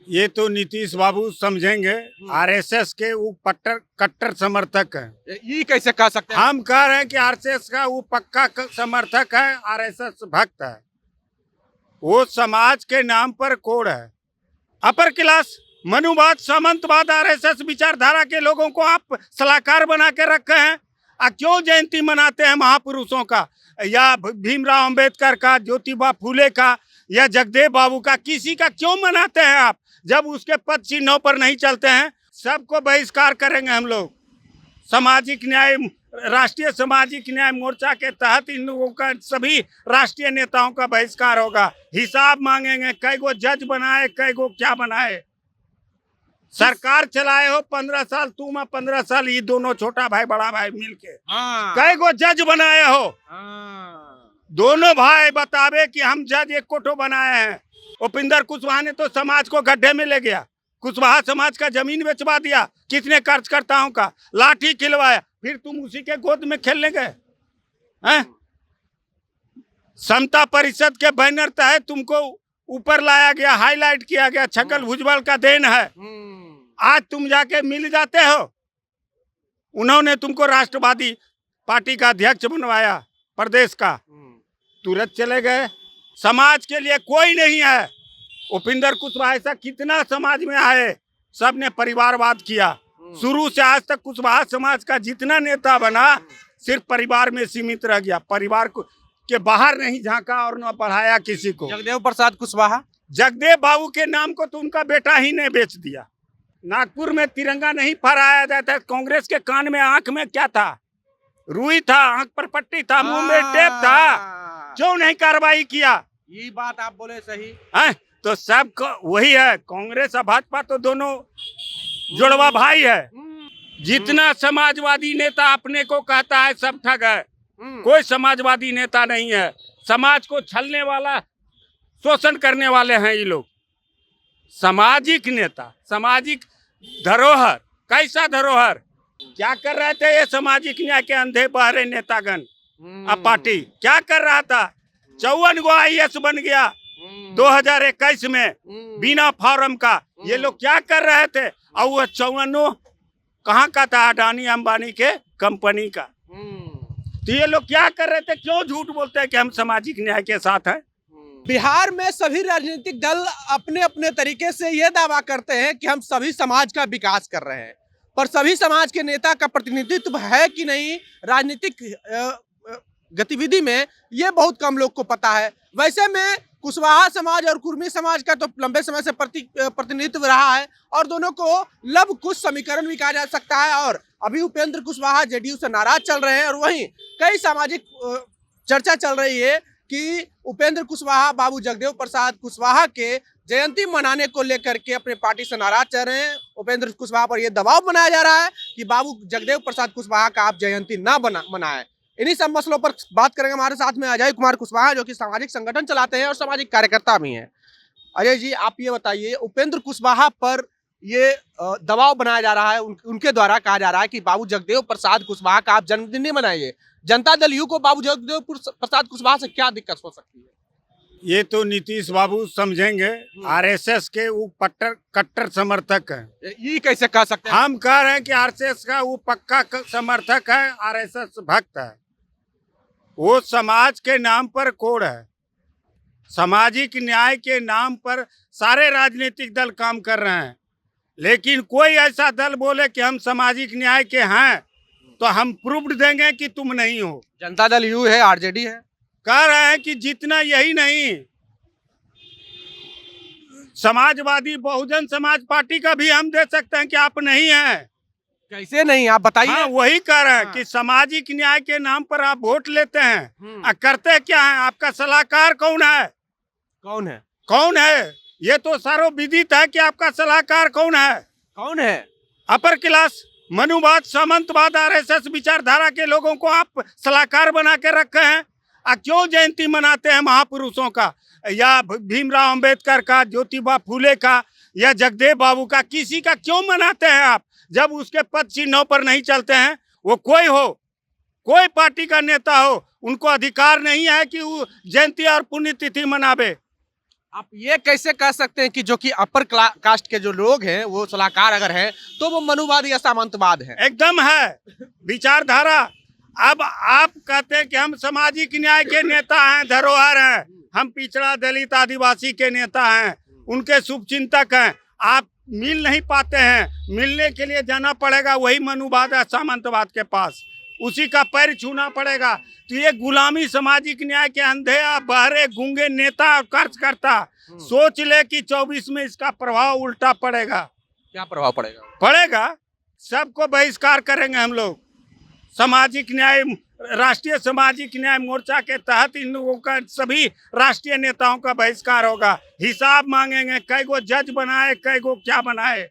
ये तो नीतीश बाबू समझेंगे। आरएसएस के वो कट्टर समर्थक हैं। ये कैसे कह सकते हैं? हम कह रहे हैं कि आरएसएस का वो पक्का समर्थक है, आरएसएस भक्त है। वो समाज के नाम पर कोड है। अपर क्लास मनुवाद, सामंतवाद, आरएसएस विचारधारा के लोगों को आप सलाहकार बना के रखे हैं। क्यों जयंती मनाते हैं महापुरुषों का, या भीमराव अंबेडकर का, ज्योतिबा फूले का, या जगदेव बाबू का? किसी का क्यों मनाते हैं आप, जब उसके पद चिन्हों पर नहीं चलते हैं? सबको बहिष्कार करेंगे हम लोग। सामाजिक न्याय, राष्ट्रीय सामाजिक न्याय मोर्चा के तहत इन लोगों का, सभी राष्ट्रीय नेताओं का बहिष्कार होगा। हिसाब मांगेंगे, कई गो जज बनाए, कई गो क्या बनाए। सरकार चलाए हो 15 साल, तुम 15 साल, ये दोनों छोटा भाई बड़ा भाई मिलके कई गो जज बनाए हो। दोनों भाई बतावे कि हम जज एक कोठो बनाए हैं। उपिंदर कुशवाहा ने तो समाज को गड्ढे में ले गया। कुशवाहा समाज का जमीन बेचवा दिया, कितने कार्यकर्ताओं का लाठी खिलवाया, फिर तुम उसी के गोद में खेलने गए हैं। समता परिषद के बैनर तहत तुमको ऊपर लाया गया, हाईलाइट किया गया, छगन भुजबल का देन है। आज तुम जाके मिल जाते हो। उन्होंने तुमको राष्ट्रवादी पार्टी का अध्यक्ष बनवाया प्रदेश का, तुरंत चले गए। समाज के लिए कोई नहीं है। उपिंदर कुशवाहा ऐसा कितना समाज में आए, सबने परिवारवाद किया। शुरू से आज तक कुशवाहा समाज का जितना नेता बना सिर्फ परिवार में सीमित रह गया, परिवार को के बाहर नहीं झांका और न बढ़ाया किसी को। जगदेव प्रसाद कुशवाहा, जगदेव बाबू के नाम को तो उनका बेटा ही ने बेच दिया। नागपुर में तिरंगा नहीं फहराया जाता। कांग्रेस के कान में, आंख में क्या था? रुई था, आंख पर पट्टी था, मुंह में टेप था। क्यों नहीं कार्रवाई किया? ये बात आप बोले सही है। तो सब वही है, कांग्रेस और भाजपा तो दोनों जुड़वा भाई है। जितना समाजवादी नेता अपने को कहता है सब ठग है। कोई समाजवादी नेता नहीं है। समाज को छलने वाला, शोषण करने वाले हैं ये लोग। सामाजिक नेता, सामाजिक धरोहर, कैसा धरोहर? क्या कर रहे थे ये सामाजिक न्याय के अंधे बहरे नेतागण? अब पार्टी क्या कर रहा था? 54 गो IAS बन गया 2021 में बिना फॉर्म का। ये लोग क्या कर रहे थे? और वह 54 कहाँ का था? अडानी अंबानी के कंपनी का। तो ये लोग क्या कर रहे थे? क्यों झूठ बोलते हैं कि हम सामाजिक न्याय के साथ हैं? बिहार में सभी राजनीतिक दल अपने अपने तरीके से ये दावा करते हैं कि हम सभी समाज का विकास कर रहे हैं, पर सभी समाज के नेता का प्रतिनिधित्व है कि नहीं राजनीतिक गतिविधि में, ये बहुत कम लोग को पता है। वैसे में कुशवाहा समाज और कुर्मी समाज का तो लंबे समय से प्रतिनिधित्व रहा है और दोनों को लव कुश समीकरण भी कहा जा सकता है। और अभी उपेंद्र कुशवाहा जेडीयू से नाराज चल रहे हैं और वहीं कई सामाजिक चर्चा चल रही है कि उपेंद्र कुशवाहा बाबू जगदेव प्रसाद कुशवाहा के जयंती मनाने को लेकर के अपने पार्टी से नाराज चल रहे हैं। उपेंद्र कुशवाहा पर यह दबाव बनाया जा रहा है कि बाबू जगदेव प्रसाद कुशवाहा का आप जयंती ना मनाएं। इन्हीं सब मसलों पर बात करेंगे। हमारे साथ में अजय कुमार कुशवाहा जो कि सामाजिक संगठन चलाते हैं और सामाजिक कार्यकर्ता भी हैं। अजय जी, आप ये बताइए, उपेंद्र कुशवाहा पर ये दबाव बनाया जा रहा है, उनके द्वारा कहा जा रहा है कि बाबू जगदेव प्रसाद कुशवाहा का आप जन्मदिन नहीं मनाइए। जनता दल यू को बाबू जगदेव प्रसाद कुशवाहा से क्या दिक्कत हो सकती है? ये तो नीतीश बाबू समझेंगे। आरएसएस के वो कट्टर समर्थक हैं। ये कैसे कह सकते हैं? हम कह रहे हैं कि आरएसएस का वो पक्का समर्थक है, आरएसएस भक्त है। वो समाज के नाम पर कोड है। सामाजिक न्याय के नाम पर सारे राजनीतिक दल काम कर रहे हैं, लेकिन कोई ऐसा दल बोले कि हम सामाजिक न्याय के हैं तो हम प्रूफ देंगे कि तुम नहीं हो। जनता दल यू है, आरजेडी है। कह रहे हैं कि जितना, यही नहीं, समाजवादी बहुजन समाज पार्टी का भी हम दे सकते हैं कि आप नहीं हैं। कैसे नहीं, आप बताइए। हाँ, वही कह रहे हैं कि सामाजिक न्याय के नाम पर आप वोट लेते हैं। करते क्या है? आपका सलाहकार कौन है? कौन है? कौन है? ये तो सर्वविदित है कि आपका सलाहकार कौन है। कौन है? अपर क्लास मनुवाद, सामंतवाद, आरएसएस विचारधारा के लोगों को आप सलाहकार बना के रखे हैं। क्यों जयंती मनाते हैं महापुरुषों का, या भीमराव अंबेडकर का, ज्योतिबा फूले का, या जगदेव बाबू का? किसी का क्यों मनाते हैं आप, जब उसके पद चिन्हों पर नहीं चलते हैं? वो कोई हो, कोई पार्टी का नेता हो, उनको अधिकार नहीं है कि वो जयंती और पुण्यतिथि मनावे। आप ये कैसे कह सकते हैं कि जो कि अपर कास्ट के जो लोग हैं वो सलाहकार अगर हैं तो वो मनुवाद या सामंतवाद है? एकदम है विचारधारा। अब आप कहते हैं कि हम सामाजिक न्याय के नेता हैं, धरोहर हैं, हम पिछड़ा दलित आदिवासी के नेता हैं, उनके शुभचिंतक हैं। आप मिल नहीं पाते हैं, मिलने के लिए जाना पड़ेगा वही मनुवाद या सामंतवाद के पास, उसी का पैर छूना पड़ेगा। तो ये गुलामी सामाजिक न्याय के अंधे बहरे गूंगे नेता और कार्यकर्ता सोच ले कि 24 में इसका प्रभाव उल्टा पड़ेगा। क्या प्रभाव पड़ेगा? पड़ेगा, सबको बहिष्कार करेंगे हम लोग। सामाजिक न्याय, राष्ट्रीय सामाजिक न्याय मोर्चा के तहत इन लोगों का, सभी राष्ट्रीय नेताओं का बहिष्कार होगा। हिसाब मांगेंगे, कई गो जज बनाए, कई गो क्या बनाए।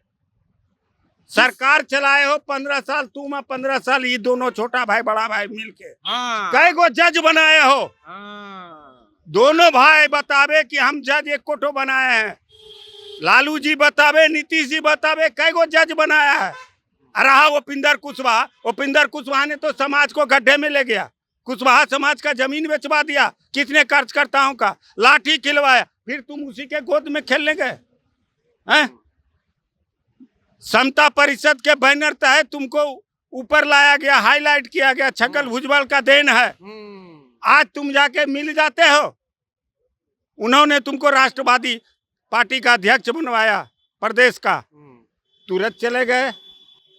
सरकार चलाए हो 15 साल, तुम 15 साल, ये दोनों छोटा भाई बड़ा भाई मिलके कई गो जज बनाए हो। दोनों भाई बतावे कि हम जज एक कोठो बनाए हैं, लालू जी बतावे, नीतीश जी बतावे कई गो जज बनाया है। रहा उपिंदर कुशवाहा ने तो समाज को गड्ढे में ले गया। कुशवाहा समाज का जमीन बेचवा दिया, कितने कार्यकर्ताओं का लाठी खिलवाया, फिर तुम उसी के गोद में खेलने गए हैं। समता परिषद के बैनर तहत तुमको ऊपर लाया गया, हाईलाइट किया गया, छगन भुजबल का देन है। आज तुम जाके मिल जाते हो। उन्होंने तुमको राष्ट्रवादी पार्टी का अध्यक्ष बनवाया प्रदेश का, तुरंत चले गए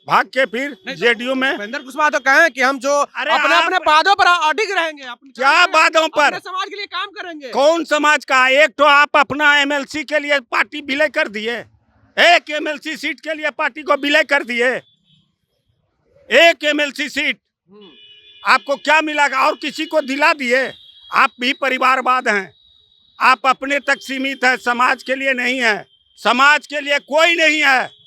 भाग के फिर जेडीयू में। उपेंद्र कुशवाहा तो कहे कि हम जो अपने अपने वादों पर अडिग रहेंगे, क्या वादों पर? अपने समाज के लिए काम करेंगे। कौन समाज का? एक तो आप अपना एमएलसी के लिए पार्टी विलय कर दिए, एक एमएलसी सीट के लिए पार्टी को विलय कर दिए। एक एमएलसी सीट आपको क्या मिलेगा? और किसी को दिला दिए। आप भी परिवारवाद हैं, आप अपने तक सीमित है, समाज के लिए नहीं है। समाज के लिए कोई नहीं है।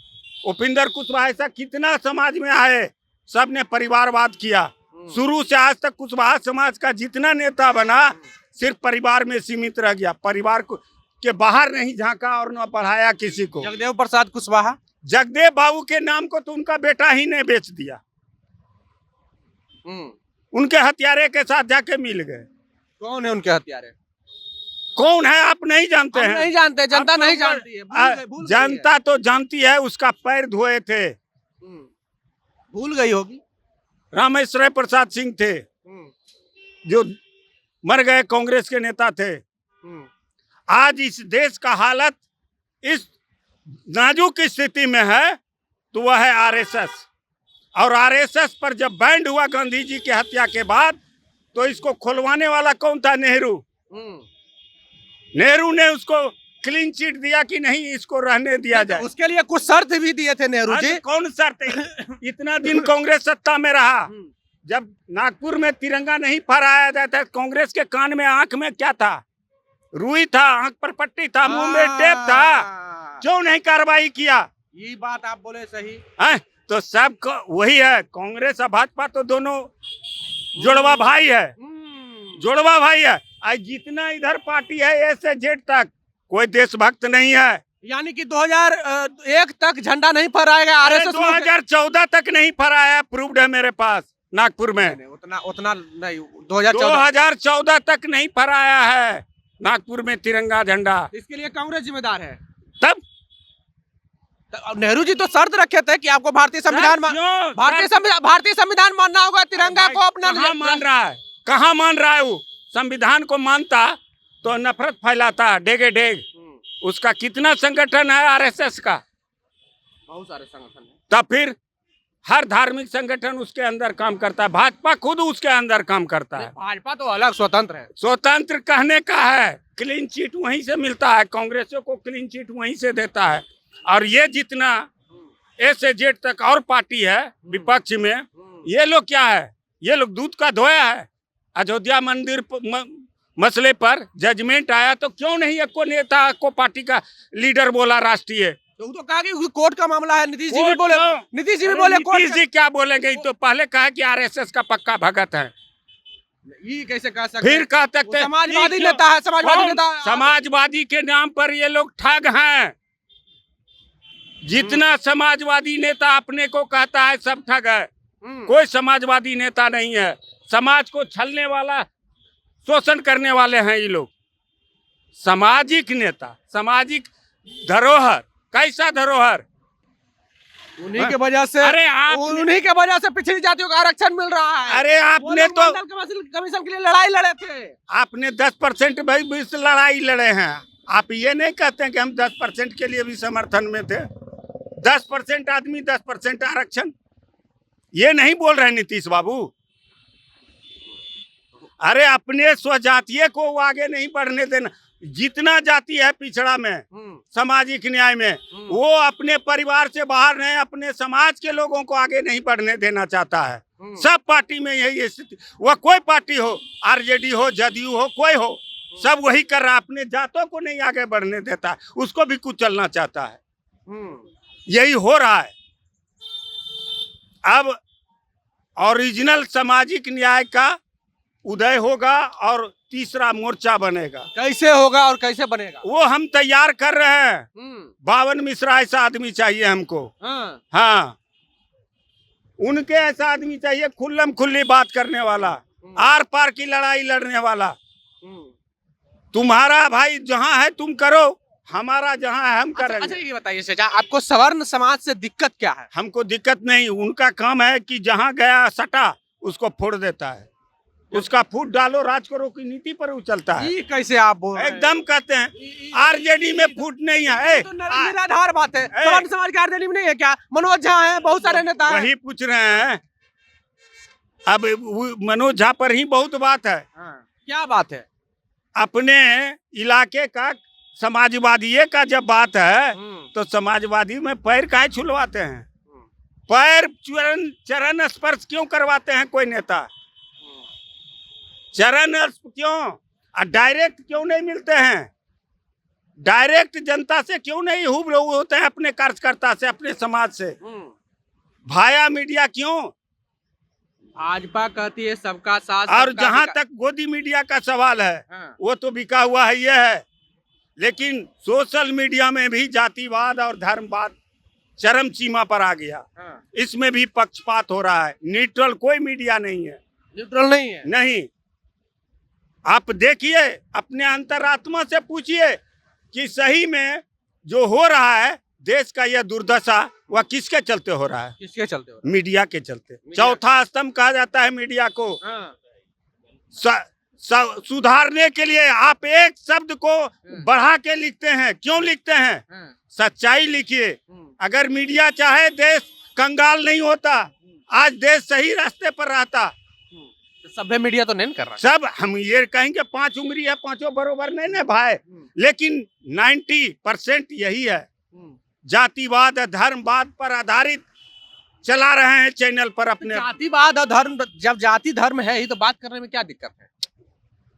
उपिंदर कुशवाहा ऐसा कितना समाज में आए, सबने परिवारवाद किया। शुरू से आज तक कुशवाहा समाज का जितना नेता बना सिर्फ परिवार में सीमित रह गया, परिवार को के बाहर नहीं झांका और न बढ़ाया किसी को। जगदेव प्रसाद कुशवाहा, जगदेव बाबू के नाम को तो उनका बेटा ही ने बेच दिया, उनके हत्यारे के साथ जाके मिल गए। कौन है उनके हत्यारे? कौन है आप नहीं जानते हैं? नहीं जानते, जनता नहीं जानती है। भूल गई जनता तो जानती है, उसका पैर धोए थे। भूल गई होगी। रामेश्वर प्रसाद सिंह थे जो मर गए, कांग्रेस के नेता थे। आज इस देश का हालत इस नाजुक स्थिति में है तो वह है आरएसएस। और आरएसएस पर जब बैंड हुआ गांधी जी की हत्या के बाद, तो इसको खुलवाने वाला कौन था? नेहरू। नेहरू ने उसको क्लीन चिट दिया कि नहीं इसको रहने दिया जाए। उसके लिए कुछ शर्त भी दिए थे नेहरू जी। कौन शर्त? इतना दिन कांग्रेस सत्ता में रहा, जब नागपुर में तिरंगा नहीं फहराया जाता, कांग्रेस के कान में आंख में क्या था? रुई था, आंख पर पट्टी था, मुंह में टेप था। क्यों नहीं कार्रवाई किया? ये बात आप बोले सही है। तो सब वही है, कांग्रेस और भाजपा तो दोनों जुड़वा भाई है, जुड़वा भाई है। आज जितना इधर पार्टी है ए से जेड तक कोई देशभक्त नहीं है। यानी कि 2001 तक झंडा नहीं फहराएगा आरएसएस। 2014 तक नहीं फहराया, प्रूव्ड है मेरे पास नागपुर में। उतना नहीं, 2014 तक नहीं फहराया है नागपुर में तिरंगा झंडा। इसके लिए कांग्रेस जिम्मेदार है। तब नेहरू जी तो शर्त रखे थे कि आपको भारतीय संविधान मानना होगा, तिरंगा को अपना। कहाँ मान रहा है? कहाँ मान रहा है? वो संविधान को मानता तो नफरत फैलाता डेगे डेग। उसका कितना संगठन है आरएसएस का? बहुत सारे संगठन है। तब फिर हर धार्मिक संगठन उसके अंदर काम करता है। भाजपा खुद उसके अंदर काम करता है। भाजपा तो अलग स्वतंत्र है। स्वतंत्र कहने का है, क्लीन चिट वहीं से मिलता है, कांग्रेसों को क्लीन चिट वहीं से देता है। और ये जितना ए से जेड तक और पार्टी है विपक्ष में, ये लोग क्या है? ये लोग दूध का धोया है। अयोध्या मंदिर मसले पर जजमेंट आया तो क्यों नहीं एक को नेता को पार्टी का लीडर बोला राष्ट्रीय? तो कहा कि कोर्ट का मामला है। नीतीश जी भी बोले नीतीश जी क्या बोलेंगे? तो पहले कहा कि आरएसएस का पक्का भगत है। ये कैसे कह सकते? फिर कह सकते हैं समाजवादी नेता है। समाजवादी के नाम पर ये लोग ठग हैं। जितना समाजवादी नेता अपने को कहता है सब ठग है। कोई समाजवादी नेता नहीं है। समाज को छलने वाला, शोषण करने वाले हैं ये लोग। सामाजिक नेता, सामाजिक धरोहर, कैसा धरोहर? उन्हीं के वजह से, अरे उन्हीं के वजह से पिछड़ी जातियों का आरक्षण मिल रहा है। अरे आपने तो कमीशन के लिए लड़ाई लड़े थे। आपने 10% भाई भी इस लड़ाई लड़े हैं। आप ये नहीं कहते हैं कि हम 10% के लिए भी समर्थन में थे। 10% आदमी 10% आरक्षण, ये नहीं बोल रहे नीतीश बाबू। अरे अपने स्वजातीय को वो आगे नहीं बढ़ने देना। जितना जाति है पिछड़ा में, सामाजिक न्याय में, वो अपने परिवार से बाहर नहीं, अपने समाज के लोगों को आगे नहीं बढ़ने देना चाहता है। सब पार्टी में यही स्थिति, वह कोई पार्टी हो, आरजेडी हो, जदयू हो, कोई हो, सब वही कर रहा है। अपने जातों को नहीं आगे बढ़ने देता, उसको भी कुचलना चाहता है। यही हो रहा है। अब ओरिजिनल सामाजिक न्याय का उदय होगा और तीसरा मोर्चा बनेगा। कैसे होगा और कैसे बनेगा, वो हम तैयार कर रहे हैं। 52 मिश्रा ऐसा आदमी चाहिए हमको। हाँ, उनके ऐसा आदमी चाहिए, खुल्लम खुल्ली बात करने वाला, आर पार की लड़ाई लड़ने वाला। तुम्हारा भाई जहाँ है तुम करो, हमारा जहाँ है हम करेंगे। अच्छा ये बताइए चाचा, आपको सवर्ण समाज से दिक्कत क्या है? हमको दिक्कत नहीं, उनका काम है कि जहाँ गया सटा उसको फोड़ देता है। उसका फूट डालो, राज करो की नीति पर उछलता है। ये कैसे आप बोल रहे हैं? एकदम कहते हैं आरजेडी में फूट नहीं है। तो निराधार बात है। सवर्ण समाज के आरजेडी में नहीं है क्या? मनोज झा है, बहुत सारे नेता हैं। वही पूछ रहे हैं। अब मनोज झा पर ही बहुत बात है। क्या बात है? अपने इलाके का समाजवादी का जब बात है तो समाजवादी में पैर काहे छुलवाते हैं? पैर चरण स्पर्श क्यों करवाते हैं कोई नेता? चरण क्यों डायरेक्ट क्यों नहीं मिलते हैं? डायरेक्ट जनता से क्यों नहीं रूबरू होते हैं? अपने कार्यकर्ता से, अपने समाज से भाया मीडिया क्यों? भाजपा कहती है सबका साथ। और जहां तक गोदी मीडिया का सवाल है, वो तो बिका हुआ है, ये है। लेकिन सोशल मीडिया में भी जातिवाद और धर्मवाद चरम सीमा पर आ गया। इसमें भी पक्षपात हो रहा है। न्यूट्रल कोई मीडिया नहीं है। न्यूट्रल नहीं है? नहीं। आप देखिए, अपने अंतरात्मा से पूछिए कि सही में जो हो रहा है देश का यह दुर्दशा, वह किसके चलते हो रहा है? किसके चलते हो रहा है? मीडिया के चलते। चौथा स्तंभ कहा जाता है मीडिया को। सुधारने के लिए आप एक शब्द को बढ़ा के लिखते हैं। क्यों लिखते हैं? सच्चाई लिखिए। अगर मीडिया चाहे देश कंगाल नहीं होता, आज देश सही रास्ते पर रहता। सभ्य मीडिया तो नहीं कर रहा। सब हम ये कहेंगे 5 उंगली है, 5 बरोबर नहीं ना भाई, लेकिन 90% यही है। जातिवाद धर्मवाद पर आधारित चला रहे हैं चैनल पर अपने। जातिवाद और धर्म, जब जाति धर्म है ही तो बात करने में क्या दिक्कत है?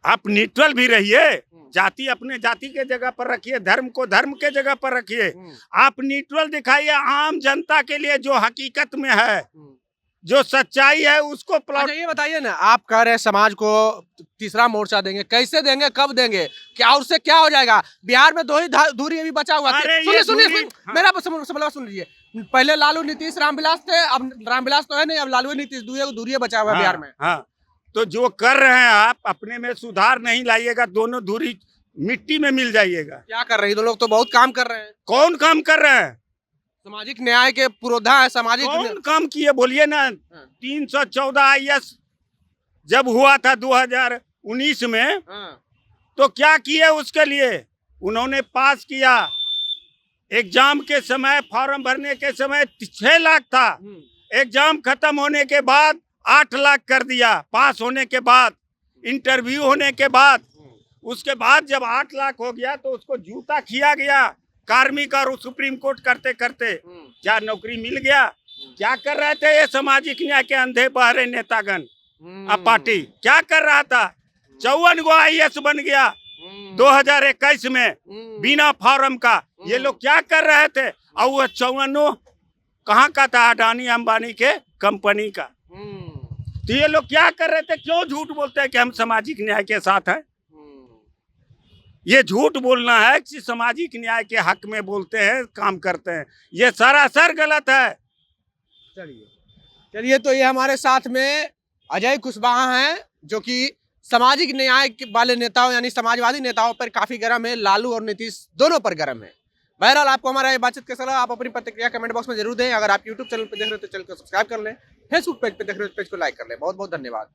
आप न्यूट्रल भी रहिए। जाति अपने जाति के जगह पर रखिए, धर्म को धर्म के जगह पर रखिए। आप न्यूट्रल दिखाइए आम जनता के लिए, जो हकीकत में है, जो सच्चाई है उसको प्लॉट। अच्छा ये बताइए ना, आप कह रहे हैं समाज को तीसरा मोर्चा देंगे, कैसे देंगे, कब देंगे, क्या उससे क्या हो जाएगा? बिहार में 2 ही दूरी अभी बचा हुआ है। सुनिए मेरा सवाल सुन लीजिए। पहले लालू नीतीश रामविलास थे, अब रामविलास तो है नहीं, अब लालू नीतीश दूरी बचा हुआ है बिहार में। हाँ, तो जो कर रहे हैं आप अपने में सुधार नहीं लाइएगा, दोनों दूरी मिट्टी में मिल जाइएगा। क्या कर रहे हैं? तो लोग तो बहुत काम कर रहे हैं। कौन काम कर रहे हैं? सामाजिक न्याय के पुरोधा है। सामाजिक कौन काम किए बोलिए ना। 314 IS जब हुआ था 2019 में, तो क्या किए उसके लिए? उन्होंने पास किया। एग्जाम के समय, फॉर्म भरने के समय 6 लाख था। एग्जाम खत्म होने के बाद 8 लाख कर दिया। पास होने के बाद, इंटरव्यू होने के बाद, उसके बाद जब 8 लाख हो गया तो उसको जूता खिया गया कार्मिक और सुप्रीम कोर्ट करते करते। क्या नौकरी मिल गया? क्या कर रहे थे ये सामाजिक न्याय के अंधे बहरे नेतागण? अब पार्टी क्या कर रहा था? 54 गो IS बन गया 2021 में बिना फॉर्म का। ये लोग क्या कर रहे थे? और वह 54 कहाँ का था? अडानी अंबानी के कंपनी का। तो ये लोग क्या कर रहे थे? क्यों झूठ बोलते हैं कि हम सामाजिक न्याय के साथ हैं? ये झूठ बोलना है कि सामाजिक न्याय के हक में बोलते हैं, काम करते हैं। ये सरासर गलत है। चलिए तो ये हमारे साथ में अजय कुशवाहा हैं, जो कि सामाजिक न्याय वाले नेताओं यानी समाजवादी नेताओं पर काफी गर्म है, लालू और नीतीश दोनों पर गर्म है। बहरहाल आपको हमारा ये बातचीत कैसा लगा, आप अपनी प्रतिक्रिया कमेंट बॉक्स में जरूर दें। अगर आप यूट्यूब चैनल पर देख रहे हो तो चैनल को सब्सक्राइब कर लें, फेसबुक पेज पे देख रहे हो तो पेज को लाइक कर लें। बहुत बहुत धन्यवाद।